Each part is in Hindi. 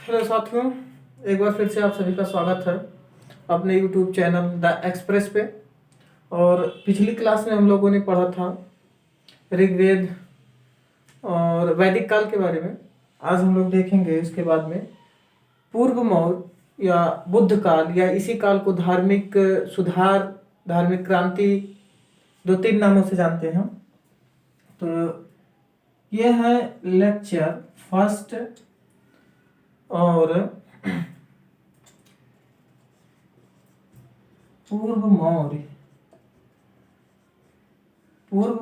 हेलो साथियों, एक बार फिर से आप सभी का स्वागत है अपने YouTube चैनल द एक्सप्रेस पे। और पिछली क्लास में हम लोगों ने पढ़ा था ऋग्वेद और वैदिक काल के बारे में। आज हम लोग देखेंगे इसके बाद में पूर्व मौर्य या बुद्ध काल, या इसी काल को धार्मिक सुधार, धार्मिक क्रांति, दो तीन नामों से जानते हैं। तो यह है लेक्चर फर्स्ट। और पूर्व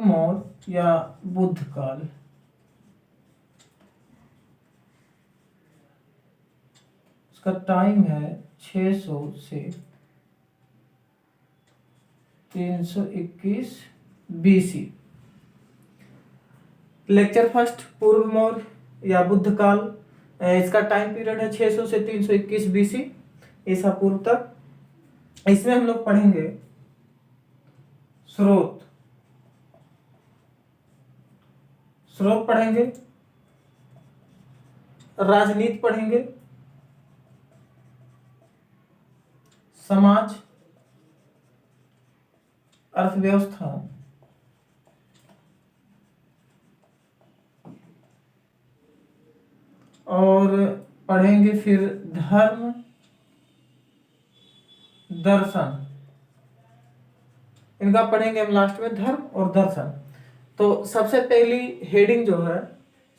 मौर्य या बुद्ध काल। इसका टाइम है 600 से 321 BC। लेक्चर फर्स्ट, पूर्व मौर्य या बुद्ध काल। इसका टाइम पीरियड है 600 से 321 BC, ईसा पूर्व तक। इसमें हम लोग पढ़ेंगे स्रोत पढ़ेंगे, राजनीति पढ़ेंगे, समाज, अर्थव्यवस्था, और पढ़ेंगे फिर धर्म, दर्शन। इनका पढ़ेंगे हम लास्ट में, धर्म और दर्शन। तो सबसे पहली हेडिंग जो है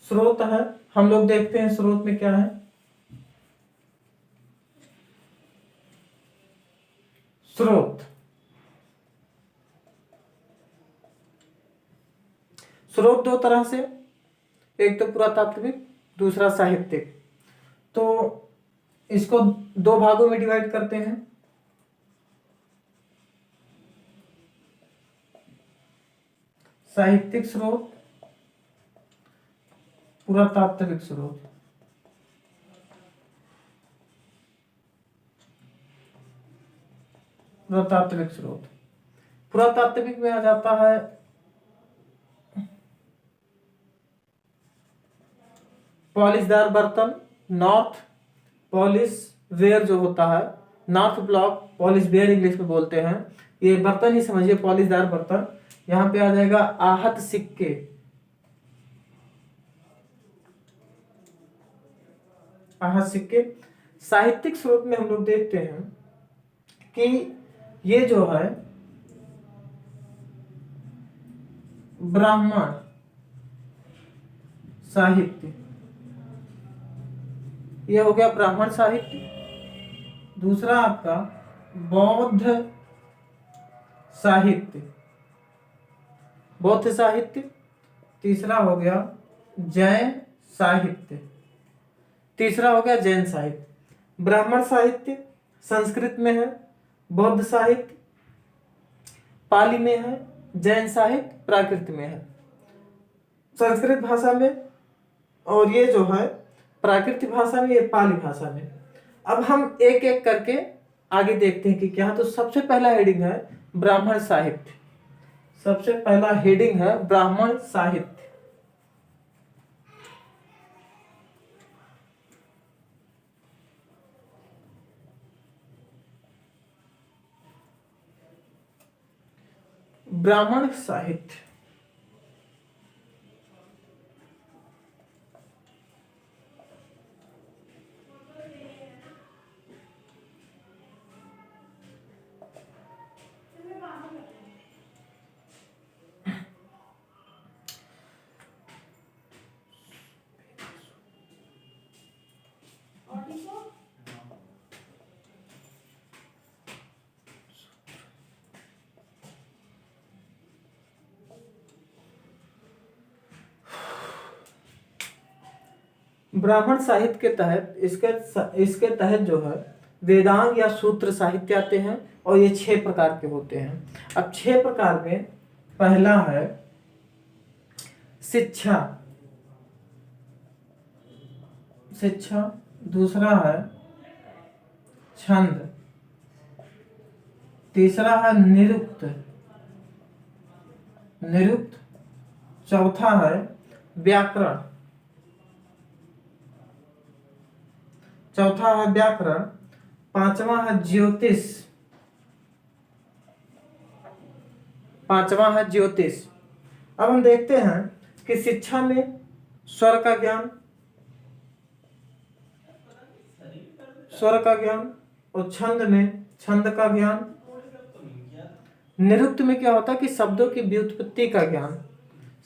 स्रोत है। हम लोग देखते हैं स्रोत में क्या है। स्रोत दो तरह से, एक तो पुरातात्विक, दूसरा साहित्यिक। तो इसको दो भागों में डिवाइड करते हैं। साहित्यिक स्रोत, पुरातात्विक स्रोत। पुरातात्विक में आ जाता है पॉलिशदार बर्तन, नॉर्थ पॉलिश वेयर जो होता है, north block polish wear English में बोलते हैं। ये बर्तन ही समझिए, पॉलिशदार बर्तन। यहाँ पे आ जाएगा आहत सिक्के, साहित्यिक स्रोत में हम लोग देखते हैं कि ये जो है ब्राह्मण साहित्य, ये हो गया ब्राह्मण साहित्य। दूसरा आपका बौद्ध साहित्य। तीसरा हो गया जैन साहित्य। ब्राह्मण साहित्य संस्कृत में है, बौद्ध साहित्य पाली में है, जैन साहित्य प्राकृत में है, संस्कृत भाषा में, और ये जो है प्राकृतिक भाषा में, ये पाली भाषा में। अब हम एक एक करके आगे देखते हैं कि क्या। तो सबसे पहला हेडिंग है ब्राह्मण साहित्य। ब्राह्मण साहित्य ब्राह्मण साहित्य के तहत इसके तहत जो है वेदांग या सूत्र साहित्य आते हैं, और ये 6 प्रकार के होते हैं। अब 6 प्रकार में पहला है शिक्षा, दूसरा है छंद, तीसरा है निरुक्त, चौथा है व्याकरण, चौथा है व्याकरण, पांचवा है ज्योतिष, पांचवा है ज्योतिष। अब हम देखते हैं कि शिक्षा में स्वर का ज्ञान, स्वर का ज्ञान, और छंद में छंद का ज्ञान। निरुक्त में क्या होता है कि शब्दों की व्युत्पत्ति का ज्ञान,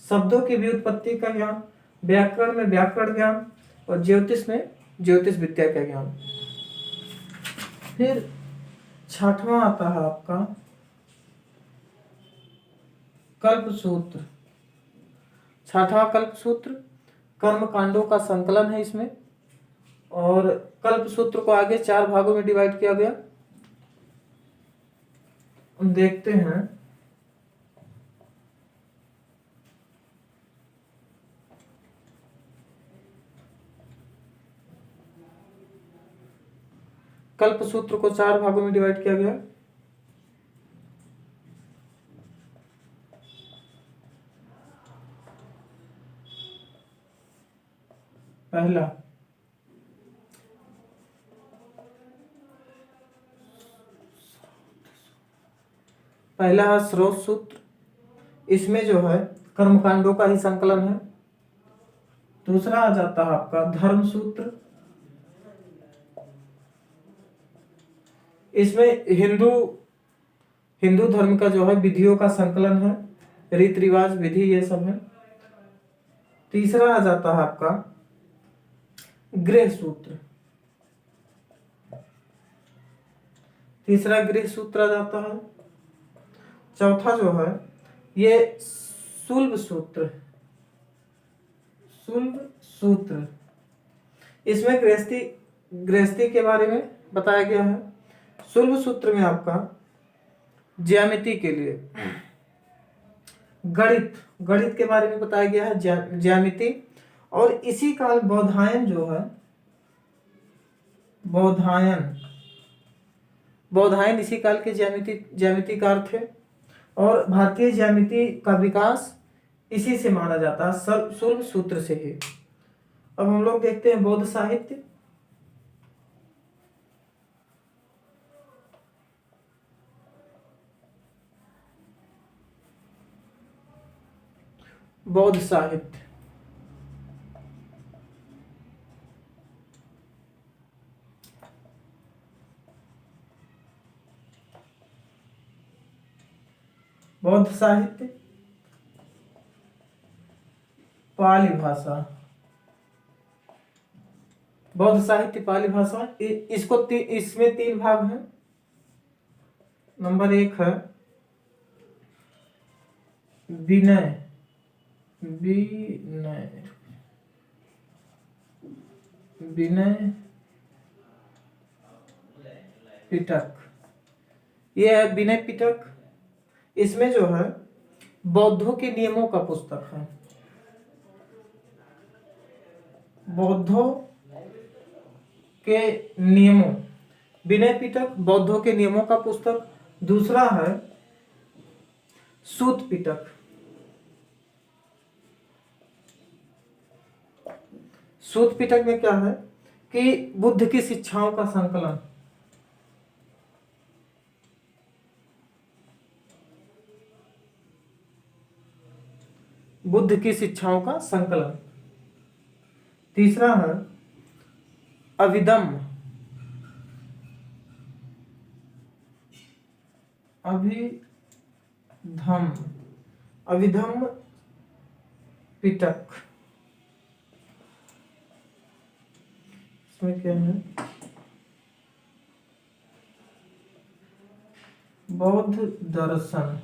शब्दों की व्युत्पत्ति का ज्ञान। व्याकरण में व्याकरण ज्ञान, और ज्योतिष में ज्योतिष विद्या का ज्ञान। फिर छठवां आता है आपका कल्पसूत्र। छठवां कल्पसूत्र कर्म कांडों का संकलन है इसमें, और कल्पसूत्र को आगे 4 भागों में डिवाइड किया गया। हम देखते हैं कल्पसूत्र को 4 भागों में डिवाइड किया गया। पहला है स्रोत सूत्र, इसमें जो है कर्मकांडों का ही संकलन है। दूसरा आ जाता है आपका धर्म सूत्र, इसमें हिंदू धर्म का जो है विधियों का संकलन है, रीति रिवाज विधि ये सब है। तीसरा आ जाता है आपका गृह सूत्र, तीसरा गृह सूत्र आ जाता है। चौथा जो है ये शुल्ब सूत्र, शुल्ब सूत्र, इसमें गृहस्थी के बारे में बताया गया है। शुल्ब सूत्र में आपका ज्यामिति के लिए गणित के बारे में बताया गया है, ज्यामिति। और इसी काल बौधायन जो है, बौधायन इसी काल के ज्यामितिकार थे, और भारतीय ज्यामिति का विकास इसी से माना जाता है, शुल्ब सूत्र से ही। अब हम लोग देखते हैं बौद्ध साहित्य। बौद्ध साहित्य, बौद्ध साहित्य, पाली भाषा, बौद्ध साहित्य पाली भाषा। इसमें 3 भाग हैं। नंबर 1 है विनय पिटक, ये है विनय पिटक। इसमें जो है बौद्धों के नियमों का पुस्तक है, बौद्धों के नियमों, विनय पिटक बौद्धों के नियमों का पुस्तक। दूसरा है सूत पिटक, सूत पिटक में क्या है कि बुद्ध की शिक्षाओं का संकलन, बुद्ध की शिक्षाओं का संकलन। तीसरा है अभिधम्म पिटक। इसमें क्या है बौद्ध दर्शन।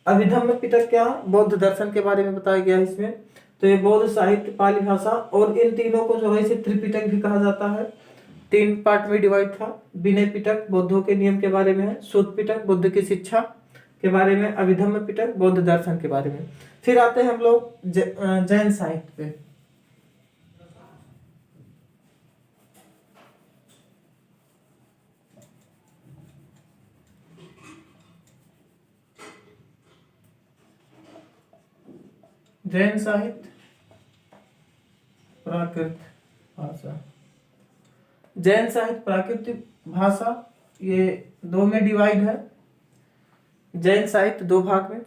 अभिधम्म पिटक क्या है, बौद्ध दर्शन के बारे में बताया गया है इसमें। तो ये बौद्ध साहित्य, पाली भाषा, और इन तीनों को जो है इसे त्रिपिटक भी कहा जाता है। 3 पार्ट में डिवाइड था। विनय पिटक बौद्धों के नियम के बारे में है, सूत पिटक बुद्ध की शिक्षा के बारे में, अभिधम्म पिटक बौद्ध दर्शन के बारे में। फिर आते हैं हम लोग जैन साहित्य पे। जैन साहित्य, प्राकृत भाषा, जैन साहित्य, प्राकृतिक भाषा, ये दो में डिवाइड है। जैन साहित्य दो भाग में।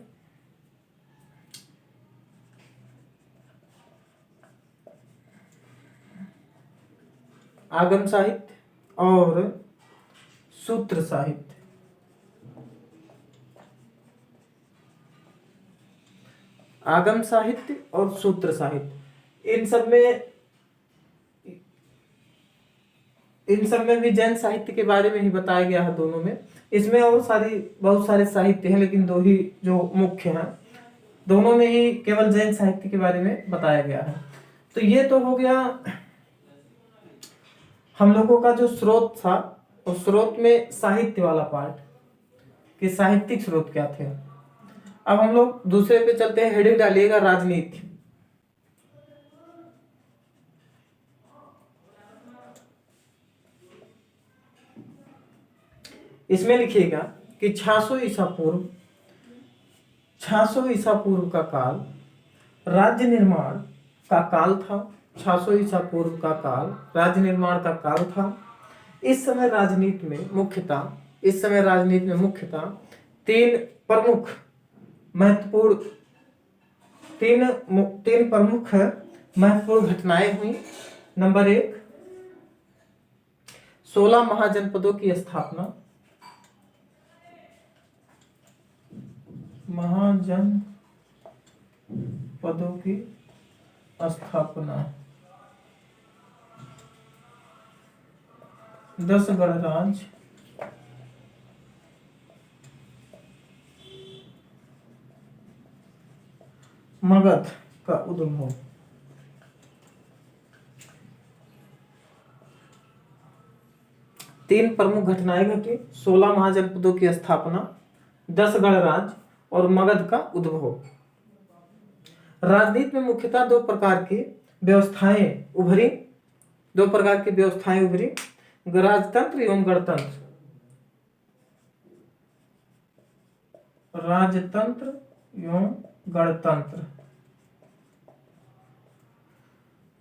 आगम साहित्य और सूत्र साहित्य। आगम साहित्य और सूत्र साहित्य, इन सब में भी जैन साहित्य के बारे में ही बताया गया है दोनों में। इसमें और बहुत सारे साहित्य हैं, लेकिन दो ही जो मुख्य हैं। दोनों में ही केवल जैन साहित्य के बारे में बताया गया है। तो ये तो हो गया हम लोगों का जो स्रोत था, उस स्रोत में साहित्य वाला पार्ट कि साहित्यिक स्रोत क्या थे। अब हम लोग दूसरे पे चलते हैं। हेडिंग डालिएगा राजनीति। इसमें लिखिएगा कि 600 ईसा पूर्व का काल राज्य निर्माण का काल था। 600 ईसा पूर्व का काल राज्य निर्माण का काल था। इस समय राजनीति में मुख्यतः तीन प्रमुख महत्वपूर्ण घटनाएं हुई। नंबर 1, 16 महाजनपदों की स्थापना। महाजनपदों की स्थापना, 10 गणराज्य, मगध का उद्भव। तीन प्रमुख घटनाएं घटी। 16 महाजनपदों की स्थापना, 10 गणराज्य और मगध का उद्भव। राजनीति में मुख्यतः दो प्रकार की व्यवस्थाएं उभरी। राजतंत्र एवं गणतंत्र। राजतंत्र एवं गणतंत्र,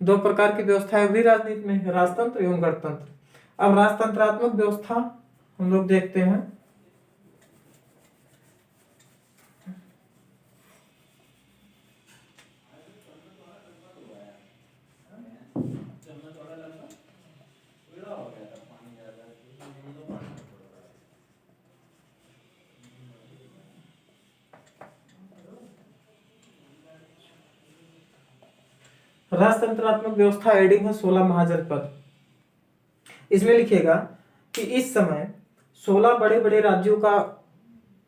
दो प्रकार की व्यवस्थाएं उभरी राजनीति में, राजतंत्र एवं गणतंत्र। अब राजतंत्रात्मक व्यवस्था हम लोग देखते हैं। राजतंत्रात्मक व्यवस्था हेडिंग है 16 महाजनपद। इसमें लिखिएगा कि इस समय 16 बड़े बड़े राज्यों का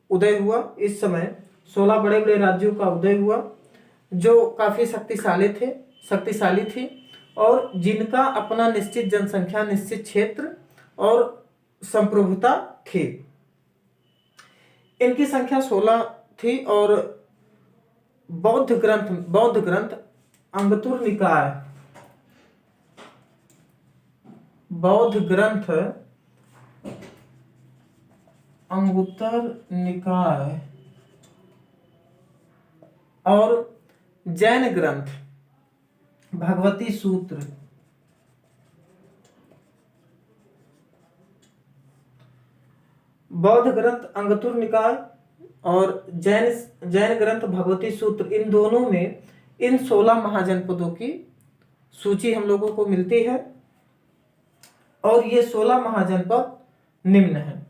उदय हुआ। जो काफी शक्तिशाली थी और जिनका अपना निश्चित जनसंख्या, निश्चित क्षेत्र और संप्रभुता थी। इनकी संख्या 16 थी और बौद्ध ग्रंथ अंगुत्तर निकाय और जैन ग्रंथ भगवती सूत्र बौद्ध ग्रंथ अंगुत्तर निकाय और जैन ग्रंथ भगवती सूत्र, इन दोनों में इन 16 महाजनपदों की सूची हम लोगों को मिलती है। और ये 16 महाजनपद निम्न है।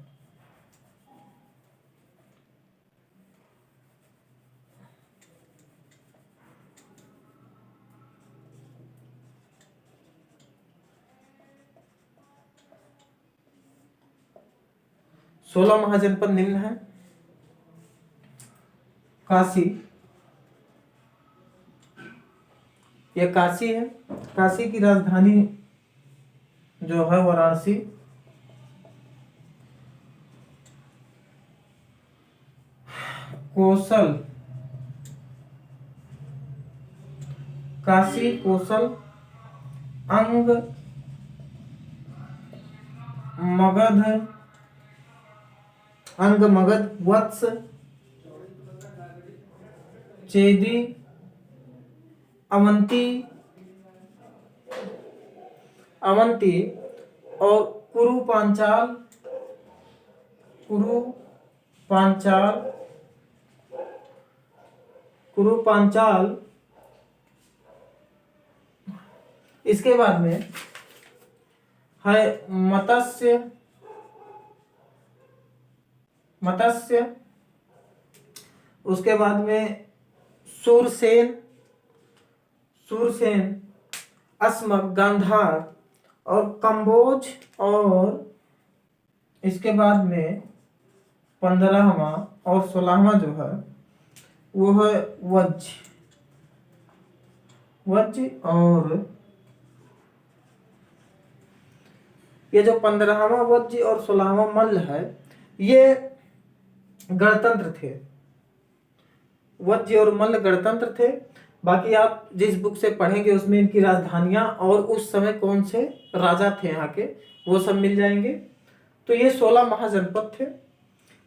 सोलह महाजनपद निम्न है। काशी, यह काशी है। काशी की राजधानी जो है वाराणसी। कोसल, काशी कोसल अंग मगध वत्स चेदी अवंती और कुरु पांचाल, कुरु पांचाल, कुरु पांचाल। इसके बाद में है मत्स्य, मत्स्य। उसके बाद में सूरसेन, सूरसेन, अस्मक, गांधार और कंबोज। और इसके बाद में 15वां और 16वां जो है वो है वज्र, वज्र। और ये जो 15वां वज्र और 16वां मल्ल है ये गणतंत्र थे, वज्र और मल्ल गणतंत्र थे। बाकी आप जिस बुक से पढ़ेंगे उसमें इनकी राजधानियां और उस समय कौन से राजा थे यहाँ के वो सब मिल जाएंगे। तो ये 16 महाजनपद थे।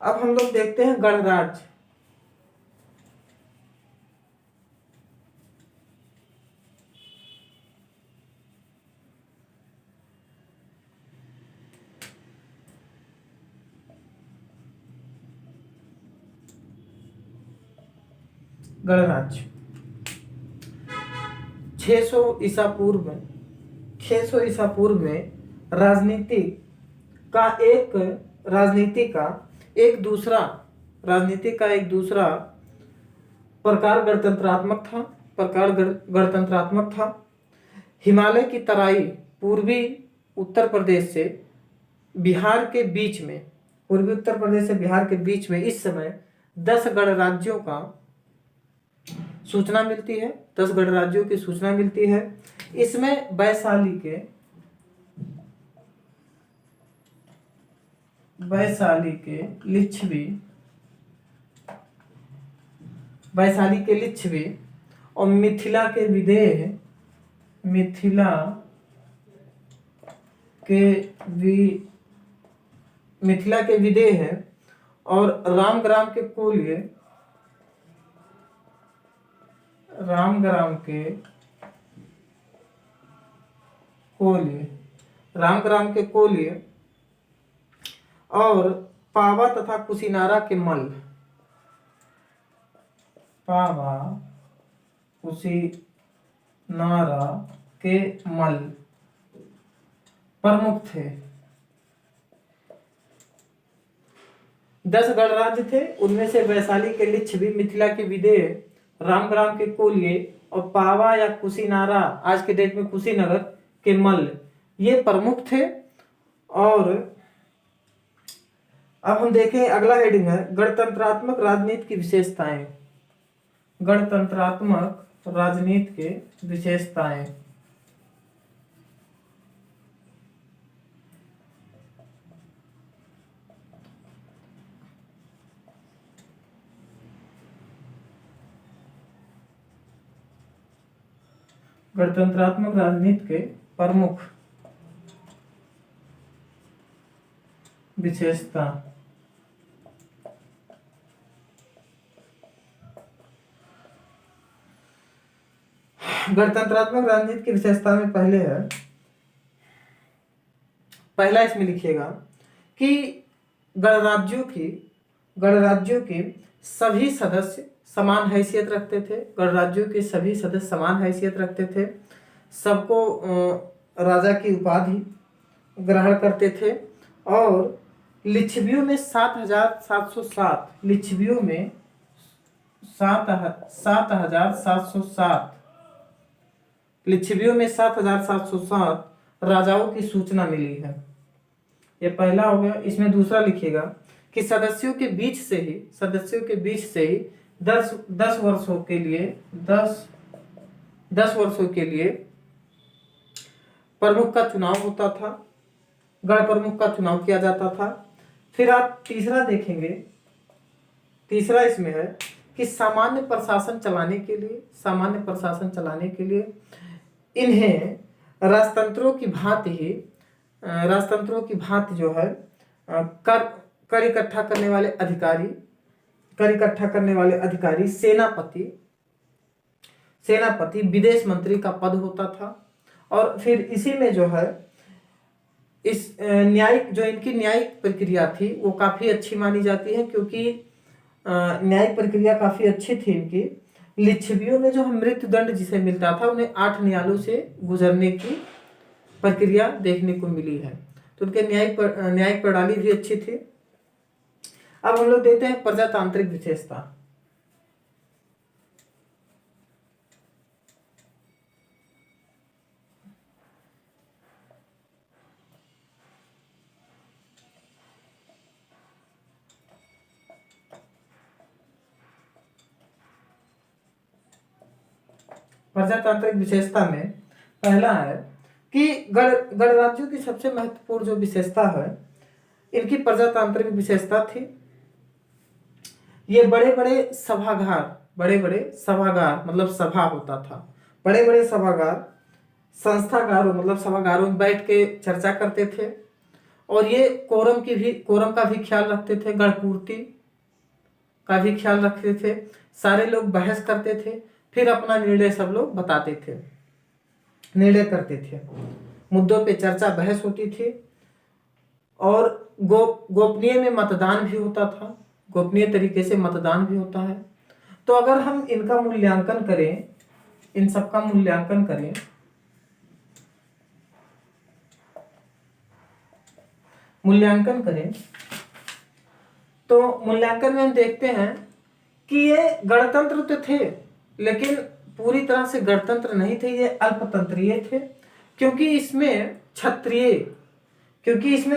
अब हम लोग देखते हैं गणराज्य। गणराज्य 600 ईसा पूर्व में, 600 ईसा पूर्व में राजनीति का एक दूसरा प्रकार गणतंत्रात्मक था। हिमालय की तराई पूर्वी उत्तर प्रदेश से बिहार के बीच में, पूर्वी उत्तर प्रदेश से बिहार के बीच में इस समय 10 गणराज्यों का सूचना मिलती है, 10 गणराज्यों की सूचना मिलती है। इसमें वैशाली के लिच्छवी और मिथिला के विदेह और रामग्राम के कोलिय और पावा तथा कुशीनारा के मल्ल, पावा कुशीनारा के मल्ल प्रमुख थे। 10 गणराज्य थे, उनमें से वैशाली के लिच्छवी, मिथिला के विदेह, रामग्राम के कोलिये और पावा या कुशीनारा, आज के डेट में कुशीनगर के मल्ल, ये प्रमुख थे। और अब हम देखें अगला हेडिंग है गणतंत्रात्मक राजनीति की विशेषताएं। गणतंत्रात्मक राजनीति के विशेषताएं। गणतंत्रात्मक राजनीति के प्रमुख विशेषता। गणतंत्रात्मक राजनीति की विशेषता में पहला इसमें लिखिएगा कि गणराज्यों के सभी सदस्य समान हैसियत रखते थे। गणराज्यों के सभी सदस्य समान हैसियत रखते थे, सबको राजा की उपाधि ग्रहण करते थे। और लिच्छवियों में 7,707, लिच्छवियों में 7,707, लिच्छवियों में 7,707 राजाओं की सूचना मिली है। ये पहला हो गया। इसमें दूसरा लिखिएगा कि सदस्यों के बीच से ही 10 वर्षों के लिए प्रमुख का चुनाव होता था, गण प्रमुख का चुनाव किया जाता था। फिर आप तीसरा देखेंगे, तीसरा इसमें है कि सामान्य प्रशासन चलाने के लिए इन्हें राजतंत्रों की भांति जो है कर इकट्ठा करने वाले अधिकारी, सेनापति, विदेश मंत्री का पद होता था। और फिर इसी में जो है इस न्यायिक जो इनकी न्यायिक प्रक्रिया थी वो काफ़ी अच्छी मानी जाती है, क्योंकि न्यायिक प्रक्रिया काफ़ी अच्छी थी इनकी। लिच्छवियों में जो मृत्युदंड जिसे मिलता था उन्हें 8 न्यायालयों से गुजरने की प्रक्रिया देखने को मिली है। तो उनके न्यायिक प्रणाली भी अच्छी थी। अब हम लोग देखते हैं प्रजातांत्रिक विशेषता। प्रजातांत्रिक विशेषता में पहला है कि गणराज्यों की सबसे महत्वपूर्ण जो विशेषता है, इनकी प्रजातांत्रिक विशेषता थी। ये बड़े बड़े सभागार मतलब सभा होता था, बड़े बड़े सभागार, संस्थागारों मतलब सभागारों में बैठ के चर्चा करते थे। और ये कोरम का भी ख्याल रखते थे, गणपूर्ति का भी ख्याल रखते थे। सारे लोग बहस करते थे, फिर अपना निर्णय सब लोग बताते थे, निर्णय करते थे। मुद्दों पे चर्चा बहस होती थी। और गोपनीय में मतदान भी होता था, गोपनीय तरीके से मतदान भी होता है। तो अगर हम इनका मूल्यांकन करें, इन सब का मूल्यांकन करें, तो मूल्यांकन में हम देखते हैं कि ये गणतंत्र तो थे, लेकिन पूरी तरह से गणतंत्र नहीं थे, ये अल्पतंत्रीय थे। क्योंकि इसमें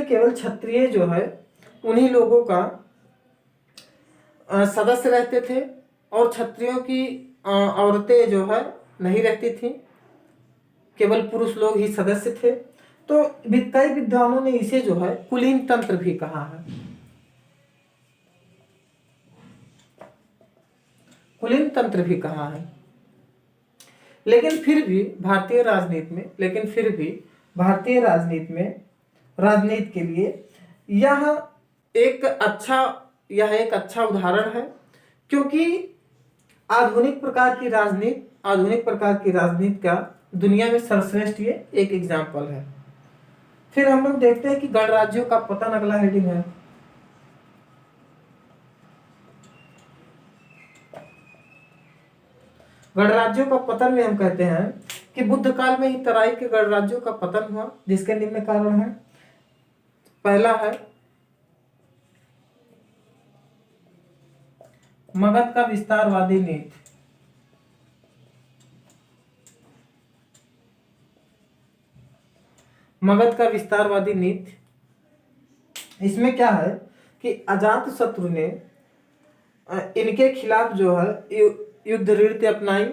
केवल क्षत्रिय जो है उन्हीं लोगों का सदस्य रहते थे, और क्षत्रियों की औरतें जो है नहीं रहती थी, केवल पुरुष लोग ही सदस्य थे। तो कई विद्वानों ने इसे जो है कुलीन तंत्र भी कहा है, कुलीन तंत्र भी कहा है। लेकिन फिर भी भारतीय राजनीति में राजनीति के लिए यह एक अच्छा उदाहरण है। क्योंकि आधुनिक प्रकार की राजनीति का दुनिया में सर्वश्रेष्ठ ये एक एग्जाम्पल है। फिर हम लोग देखते हैं कि गणराज्यों का पतन, अगला हेडिंग है। गणराज्यों का पतन में हम कहते हैं कि बुद्ध काल में ही तराई के गणराज्यों का पतन हुआ, जिसके निम्न कारण है। पहला है मगध का विस्तारवादी नीति। मगध का विस्तारवादी नीति, इसमें क्या है कि अजातशत्रु ने इनके खिलाफ जो है युद्ध रीति अपनाई,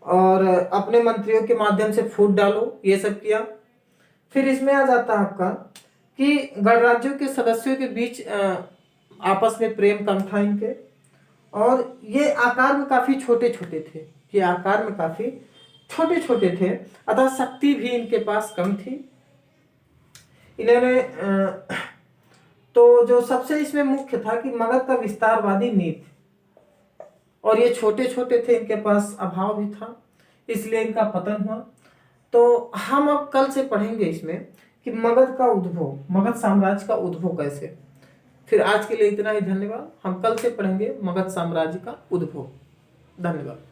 और अपने मंत्रियों के माध्यम से फूट डालो, ये सब किया। फिर इसमें आ जाता है आपका कि गणराज्यों के सदस्यों के बीच आपस में प्रेम कम था इनके, और ये आकार में काफी छोटे छोटे थे, अतः शक्ति भी इनके पास कम थी। इन्होंने तो जो सबसे इसमें मुख्य था कि मगध का विस्तारवादी नीति, और ये छोटे छोटे थे, इनके पास अभाव भी था, इसलिए इनका पतन हुआ। तो हम अब कल से पढ़ेंगे इसमें कि मगध साम्राज्य का उद्भव कैसे। फिर आज के लिए इतना ही, धन्यवाद। हम कल से पढ़ेंगे मगध साम्राज्य का उद्भव। धन्यवाद।